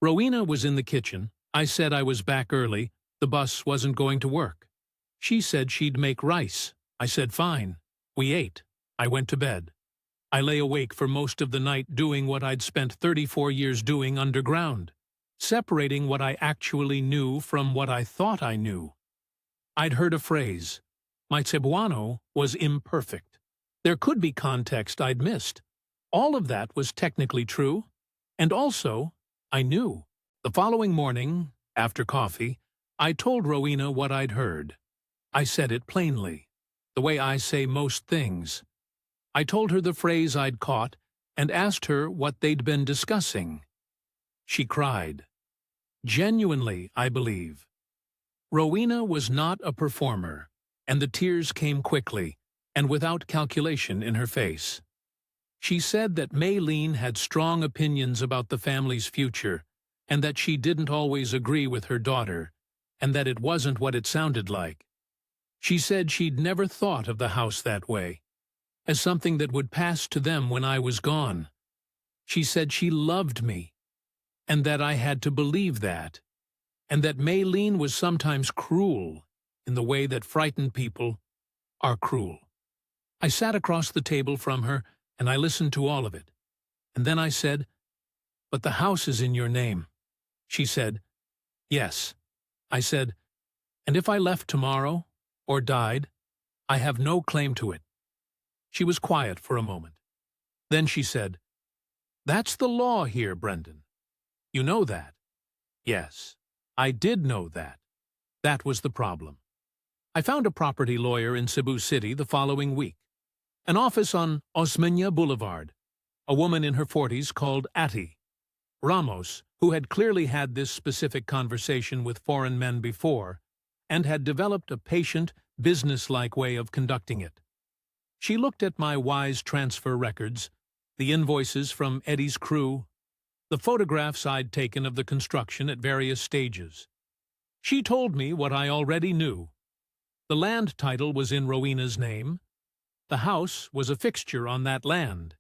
Rowena was in the kitchen. I said I was back early. The bus wasn't going to work. She said she'd make rice. I said fine. We ate. I went to bed. I lay awake for most of the night doing what I'd spent 34 years doing underground, separating what I actually knew from what I thought I knew. I'd heard a phrase. My Cebuano was imperfect. There could be context I'd missed. All of that was technically true. And also, I knew. The following morning, after coffee, I told Rowena what I'd heard. I said it plainly, the way I say most things. I told her the phrase I'd caught and asked her what they'd been discussing. She cried. Genuinely, I believe. Rowena was not a performer, and the tears came quickly and without calculation in her face. She said that Máiréad had strong opinions about the family's future, and that she didn't always agree with her daughter, and that it wasn't what it sounded like. She said she'd never thought of the house that way, as something that would pass to them when I was gone. She said she loved me, and that I had to believe that, and that Máiréad was sometimes cruel in the way that frightened people are cruel. I sat across the table from her, and I listened to all of it. And then I said, "But the house is in your name." She said, "Yes." I said, "And if I left tomorrow, or died, I have no claim to it." She was quiet for a moment. Then she said, "That's the law here, Brendan. You know that." Yes, I did know that. That was the problem. I found a property lawyer in Cebu City the following week. An office on Osmeña Boulevard. A woman in her 40s called Atty. Ramos, who had clearly had this specific conversation with foreign men before, and had developed a patient, business-like way of conducting it. She looked at my wise transfer records, the invoices from Eddie's crew, the photographs I'd taken of the construction at various stages. She told me what I already knew. The land title was in Rowena's name. The house was a fixture on that land.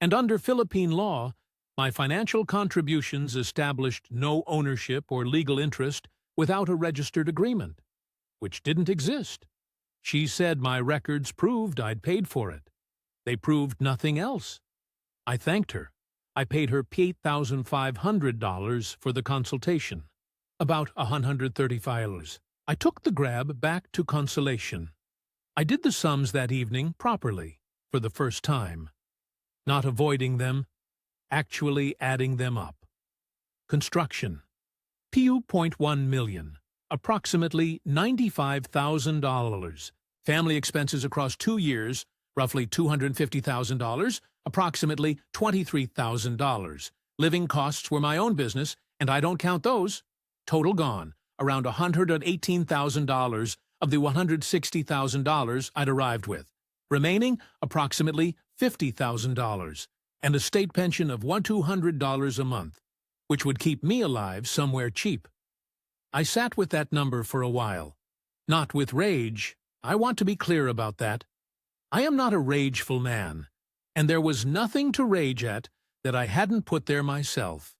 And under Philippine law, my financial contributions established no ownership or legal interest without a registered agreement, which didn't exist. She said my records proved I'd paid for it. They proved nothing else. I thanked her. I paid her $8,500 for the consultation, about $135. I took the grab back to Consolation. I did the sums that evening properly, for the first time. Not avoiding them, actually adding them up. Construction. $2.1 million, approximately $95,000. Family expenses across 2 years, roughly $250,000, approximately $23,000. Living costs were my own business, and I don't count those. Total gone, around $118,000 of the $160,000 I'd arrived with. Remaining, approximately $50,000, and a state pension of $200 a month, which would keep me alive somewhere cheap. I sat with that number for a while. Not with rage. I want to be clear about that. I am not a rageful man, and there was nothing to rage at that I hadn't put there myself.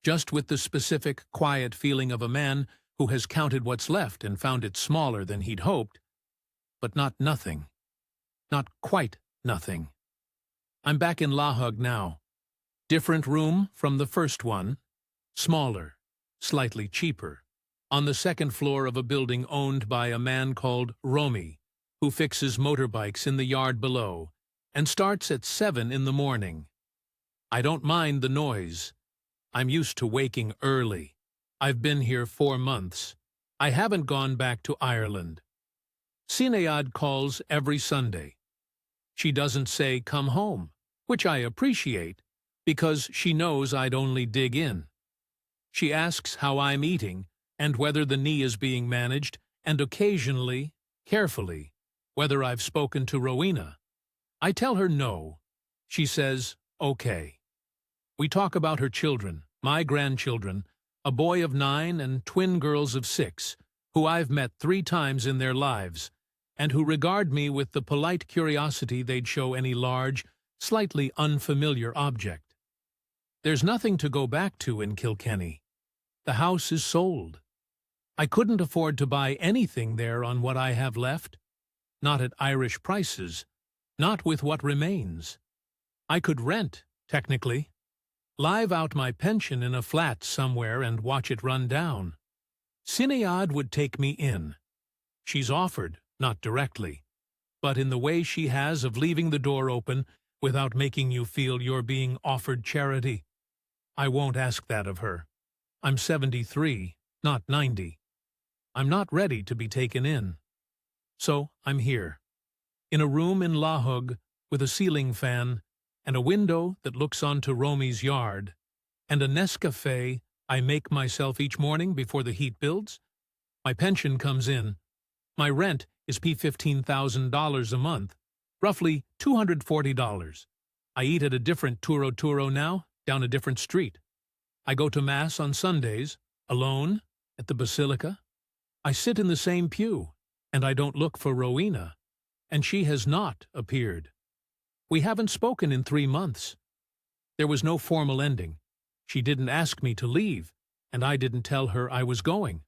Just with the specific, quiet feeling of a man who has counted what's left and found it smaller than he'd hoped. But not nothing. Not quite nothing. I'm back in Lahug now. Different room from the first one, smaller, slightly cheaper, on the second floor of a building owned by a man called Romy, who fixes motorbikes in the yard below and starts at 7 in the morning. I don't mind the noise. I'm used to waking early. I've been here 4 months. I haven't gone back to Ireland. Máiréad calls every Sunday. She doesn't say, "Come home," which I appreciate, because she knows I'd only dig in. She asks how I'm eating and whether the knee is being managed, and occasionally, carefully, whether I've spoken to Rowena. I tell her no. She says, okay. We talk about her children, my grandchildren, a boy of 9 and twin girls of 6, who I've met 3 times in their lives, and who regard me with the polite curiosity they'd show any large, slightly unfamiliar object. There's nothing to go back to in Kilkenny. The house is sold. I couldn't afford to buy anything there on what I have left, not at Irish prices, not with what remains. I could rent, technically, live out my pension in a flat somewhere and watch it run down. Máiréad would take me in. She's offered, not directly, but in the way she has of leaving the door open without making you feel you're being offered charity. I won't ask that of her. I'm 73, not 90. I'm not ready to be taken in. So I'm here, in a room in Lahug with a ceiling fan and a window that looks onto Romy's yard, and a Nescafe I make myself each morning before the heat builds. My pension comes in. My rent is $15,000 a month, roughly $240. I eat at a different Turo now, down a different street. I go to Mass on Sundays, alone, at the Basilica. I sit in the same pew, and I don't look for Rowena, and she has not appeared. We haven't spoken in 3 months. There was no formal ending. She didn't ask me to leave, and I didn't tell her I was going.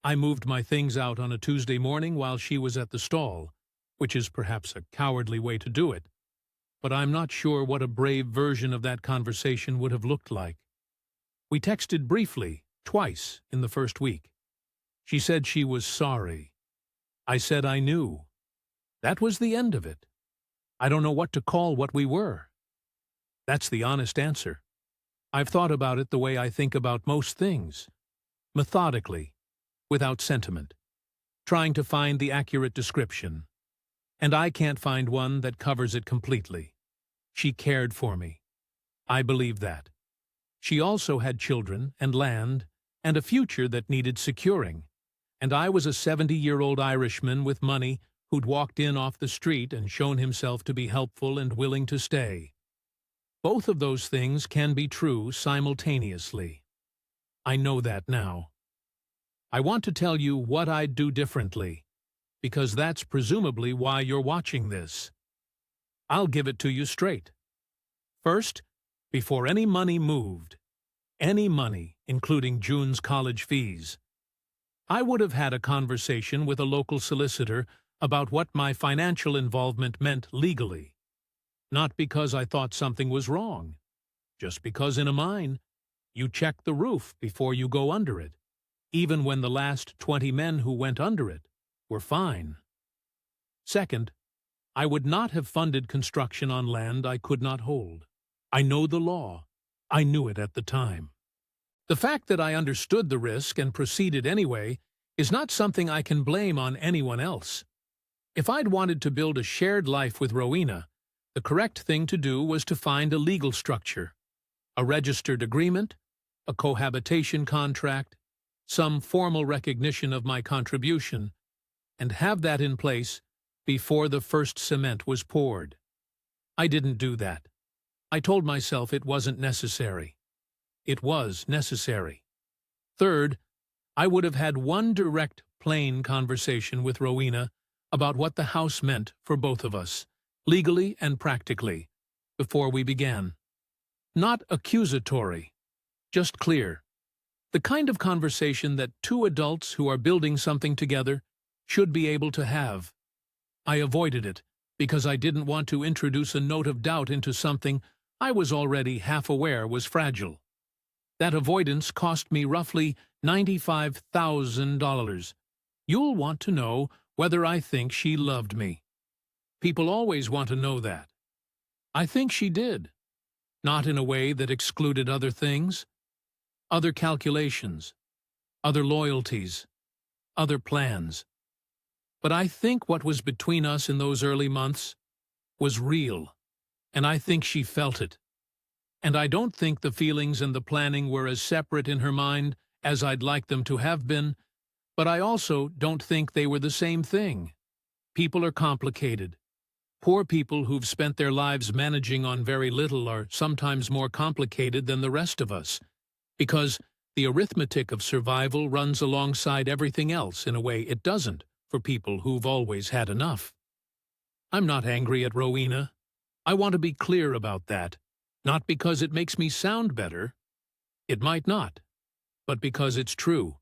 I moved my things out on a Tuesday morning while she was at the stall, which is perhaps a cowardly way to do it, but I'm not sure what a brave version of that conversation would have looked like. We texted briefly, twice, in the first week. She said she was sorry. I said I knew. That was the end of it. I don't know what to call what we were. That's the honest answer. I've thought about it the way I think about most things, methodically, without sentiment, trying to find the accurate description. And I can't find one that covers it completely. She cared for me. I believe that. She also had children and land and a future that needed securing. And I was a 70-year-old Irishman with money who'd walked in off the street and shown himself to be helpful and willing to stay. Both of those things can be true simultaneously. I know that now. I want to tell you what I'd do differently, because that's presumably why you're watching this. I'll give it to you straight. First, before any money moved, any money, including June's college fees, I would have had a conversation with a local solicitor about what my financial involvement meant legally. Not because I thought something was wrong, just because in a mine, you check the roof before you go under it, even when the last 20 men who went under it were fine. Second, I would not have funded construction on land I could not hold. I know the law. I knew it at the time. The fact that I understood the risk and proceeded anyway is not something I can blame on anyone else. If I'd wanted to build a shared life with Rowena, the correct thing to do was to find a legal structure, a registered agreement, a cohabitation contract, some formal recognition of my contribution, and have that in place before the first cement was poured. I didn't do that. I told myself it wasn't necessary. It was necessary. Third, I would have had one direct, plain conversation with Rowena about what the house meant for both of us, legally and practically, before we began. Not accusatory, just clear. The kind of conversation that 2 adults who are building something together should be able to have. I avoided it because I didn't want to introduce a note of doubt into something I was already half aware was fragile. That avoidance cost me roughly $95,000. You'll want to know whether I think she loved me. People always want to know that. I think she did. Not in a way that excluded other things, other calculations, other loyalties, other plans. But I think what was between us in those early months was real, and I think she felt it. And I don't think the feelings and the planning were as separate in her mind as I'd like them to have been, but I also don't think they were the same thing. People are complicated. Poor people who've spent their lives managing on very little are sometimes more complicated than the rest of us, because the arithmetic of survival runs alongside everything else in a way it doesn't for people who've always had enough. I'm not angry at Rowena. I want to be clear about that, not because it makes me sound better. It might not, but because it's true.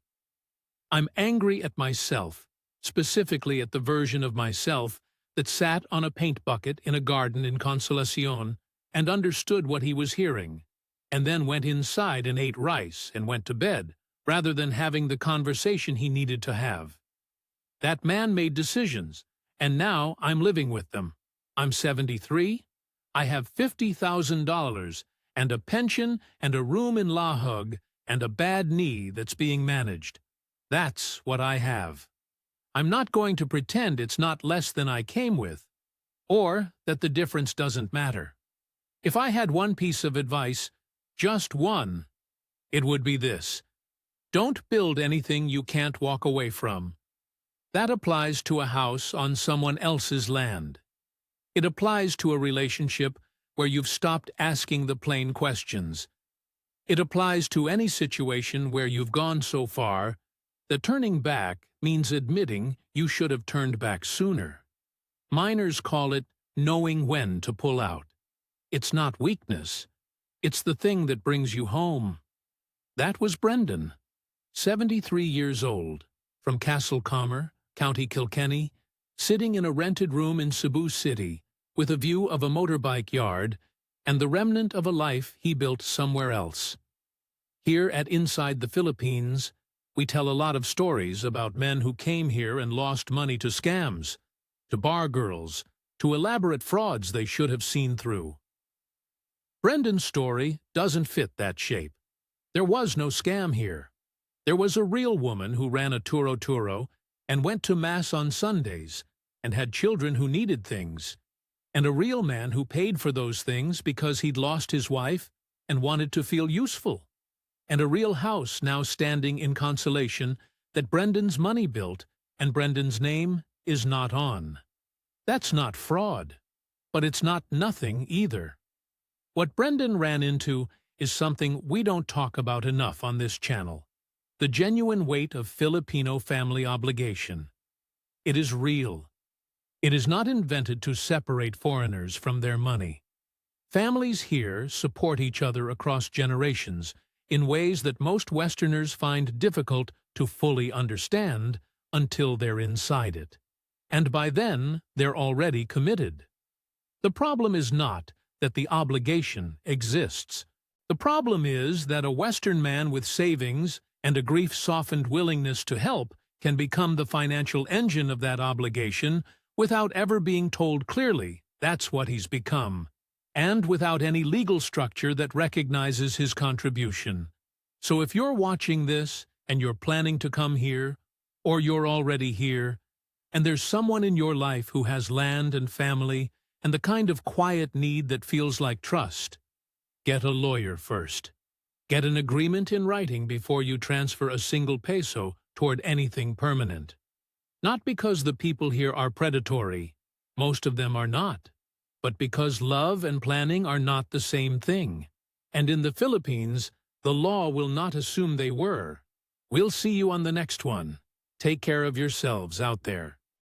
I'm angry at myself, specifically at the version of myself that sat on a paint bucket in a garden in Consolacion and understood what he was hearing, and then went inside and ate rice and went to bed, rather than having the conversation he needed to have. That man made decisions, and now I'm living with them. I'm 73, I have $50,000, and a pension and a room in La Hug, and a bad knee that's being managed. That's what I have. I'm not going to pretend it's not less than I came with, or that the difference doesn't matter. If I had one piece of advice, just one, it would be this: don't build anything you can't walk away from. That applies to a house on someone else's land. It applies to a relationship where you've stopped asking the plain questions. It applies to any situation where you've gone so far that turning back means admitting you should have turned back sooner. Miners call it knowing when to pull out. It's not weakness. It's the thing that brings you home. That was Brendan, 73 years old, from Castlecomer, County Kilkenny, sitting in a rented room in Cebu City, with a view of a motorbike yard and the remnant of a life he built somewhere else. Here at Inside the Philippines, we tell a lot of stories about men who came here and lost money to scams, to bar girls, to elaborate frauds they should have seen through. Brendan's story doesn't fit that shape. There was no scam here. There was a real woman who ran a turo and went to Mass on Sundays and had children who needed things, and a real man who paid for those things because he'd lost his wife and wanted to feel useful, and a real house now standing in Consolation that Brendan's money built and Brendan's name is not on. That's not fraud, but it's not nothing either. What Brendan ran into is something we don't talk about enough on this channel: the genuine weight of Filipino family obligation. It is real. It is not invented to separate foreigners from their money. Families here support each other across generations in ways that most Westerners find difficult to fully understand until they're inside it. And by then, they're already committed. The problem is not that the obligation exists. The problem is that a Western man with savings and a grief-softened willingness to help can become the financial engine of that obligation without ever being told clearly that's what he's become, and without any legal structure that recognizes his contribution. So if you're watching this and you're planning to come here, or you're already here, and there's someone in your life who has land and family and the kind of quiet need that feels like trust, get a lawyer first. Get an agreement in writing before you transfer a single peso toward anything permanent. Not because the people here are predatory, most of them are not, but because love and planning are not the same thing. And in the Philippines, the law will not assume they were. We'll see you on the next one. Take care of yourselves out there.